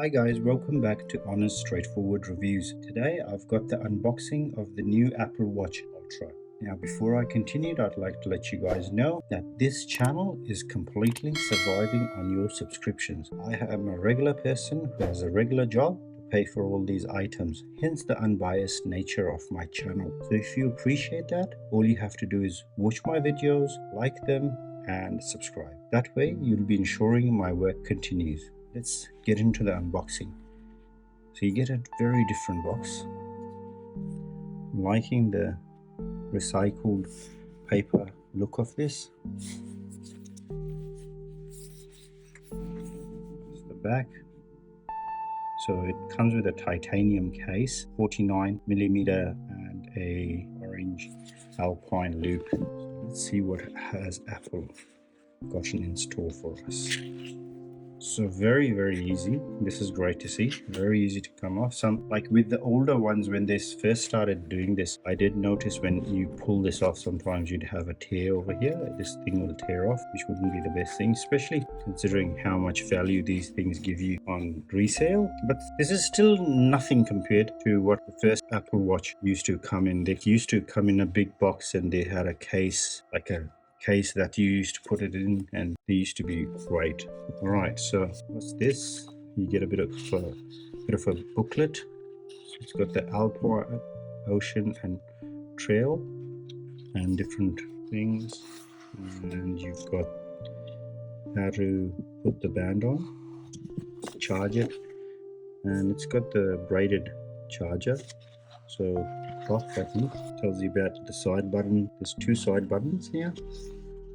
Hi guys, welcome back to Honest Straightforward Reviews. Today I've got the unboxing of the new Apple Watch Ultra. Now before I continue, I'd like to let you guys know that this channel is completely surviving on your subscriptions. I am a regular person who has a regular job to pay for all these items, hence the unbiased nature of my channel. So if you appreciate that, all you have to do is watch my videos, like them, and subscribe. That way you'll be ensuring my work continues. Let's get into the unboxing. So you get a very different box. I'm liking the recycled paper look of this. It's the back. So it comes with a titanium case, 49mm, and a orange alpine loop. So let's see what has Apple gotten in store for us. So very easy. This is great to see. Very easy to come off. Some, like with the older ones, when they first started doing this, I did notice when you pull this off, sometimes you'd have a tear over here. This thing will tear off, which wouldn't be the best thing, especially considering how much value these things give you on resale. But this is still nothing compared to what the first Apple Watch used to come in. They used to come in a big box and they had a case, like a case that you used to put it in, and they used to be great. All right, so what's this? You get a bit of a booklet. So it's got the Alpine, Ocean, and Trail, and different things, and you've got how to put the band on, charge it, and it's got the braided charger. So off button tells you about the side button. There's two side buttons here,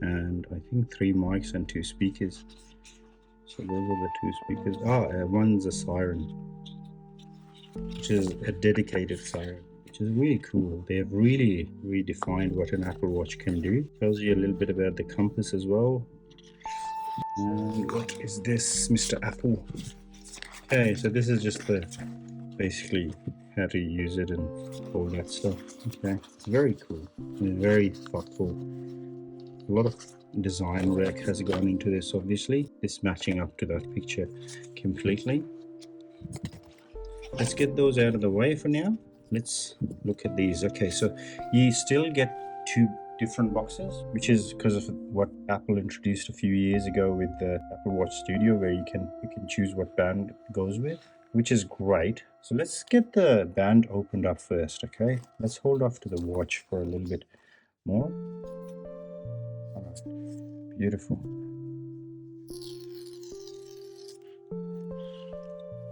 and I think 3 mics and 2 speakers. So those are the 2 speakers. One's a siren, which is a dedicated siren, which is really cool. They have really redefined what an Apple Watch can do. Tells you a little bit about the compass as well. And what is this, Mr. Apple? Okay, so this is just the basically how to use it and all that stuff. Okay, it's very cool and very thoughtful. A lot of design work has gone into this, obviously. This matching up to that picture completely. Let's get those out of the way for now. Let's look at these. Okay, so you still get 2 different boxes, which is because of what Apple introduced a few years ago with the Apple Watch Studio, where you can choose what band it goes with, which is great. So let's get the band opened up first. Okay, let's hold off to the watch for a little bit more. All right, beautiful.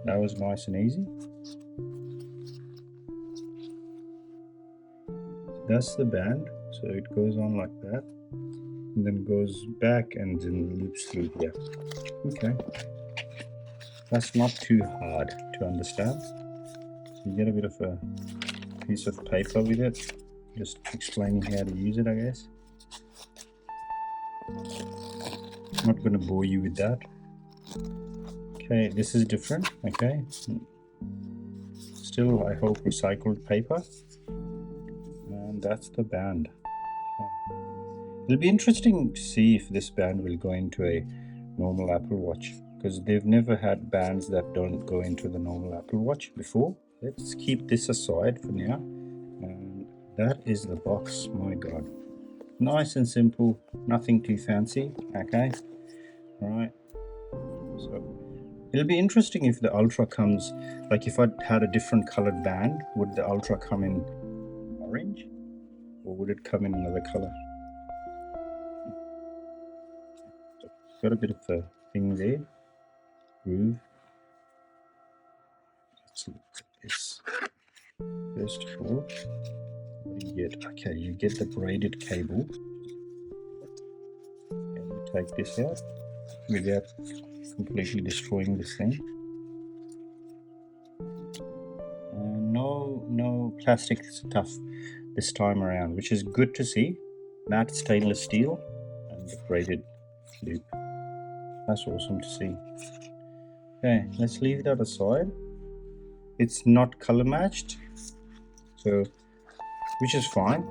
That was nice and easy. That's the band, so it goes on like that, and then goes back and then loops through here. Okay, that's not too hard to understand. So you get a bit of a piece of paper with it, just explaining how to use it, I guess. I'm not going to bore you with that. Okay, this is different. Okay, still I hope recycled paper, and that's the band. Okay. It'll be interesting to see if this band will go into a normal Apple Watch, because they've never had bands that don't go into the normal Apple Watch before. Let's keep this aside for now. And that is the box. My god, nice and simple, nothing too fancy. Okay, all right, so it'll be interesting if the Ultra comes, like if I had a different colored band, would the Ultra come in orange or would it come in another color? Got a bit of a thing there, groove. Let's look at this. First of all, what do you get? Okay, you get the braided cable. And you take this out without completely destroying this thing. No plastic stuff this time around, which is good to see. Matte stainless steel and the braided loop. That's awesome to see. Okay, let's leave that aside. It's not color matched, so which is fine.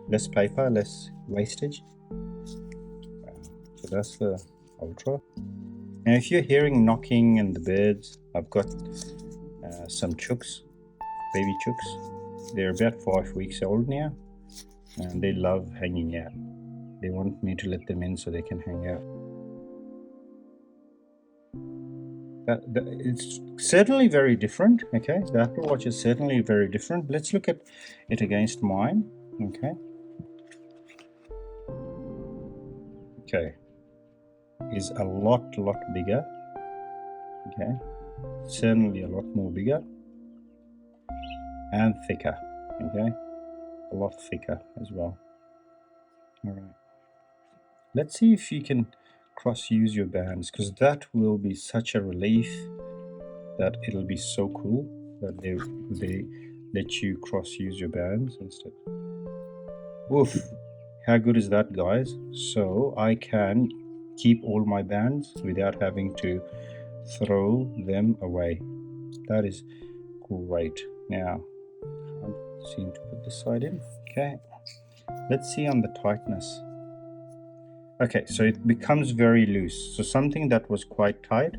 Less paper, less wastage. So that's the Ultra. Now if you're hearing knocking and the birds, I've got some chooks, baby chooks. They're about 5 weeks old now, and they love hanging out. They want me to let them in so they can hang out. It's certainly very different. Okay, the Apple Watch is certainly very different. Let's look at it against mine. Okay, is a lot bigger. Okay, certainly a lot more bigger and thicker. Okay, a lot thicker as well. All right, let's see if you can cross use your bands, because that will be such a relief. That it'll be so cool that they let you cross use your bands instead. Woof, how good is that, guys? So I can keep all my bands without having to throw them away. That is great. Now I can't seem to put this side in. Okay, let's see on the tightness. Okay, so it becomes very loose. So something that was quite tight,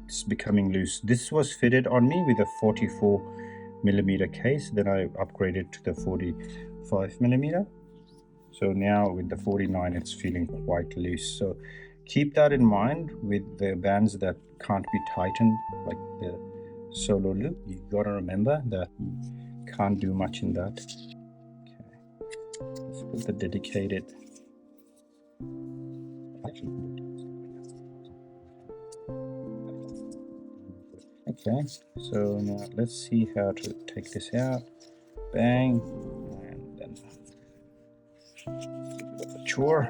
it's becoming loose. This was fitted on me with a 44mm case. Then I upgraded to the 45mm. So now with the 49, it's feeling quite loose. So keep that in mind with the bands that can't be tightened, like the Solo Loop. You gotta remember that you can't do much in that. Okay, let's put the dedicated. Okay, so now let's see how to take this out. Bang, and then a chore.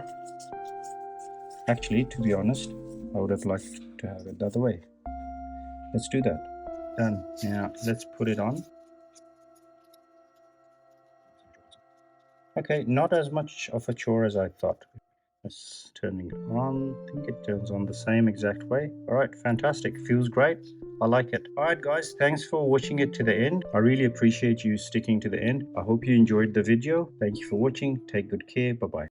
Actually, to be honest, I would have liked to have it the other way. Let's do that. Done. Now let's put it on. Okay, not as much of a chore as I thought. Let's turning it on. I think it turns on the same exact way. All right, fantastic. Feels great. I like it. All right, guys, thanks for watching it to the end. I really appreciate you sticking to the end. I hope you enjoyed the video. Thank you for watching. Take good care. Bye-bye.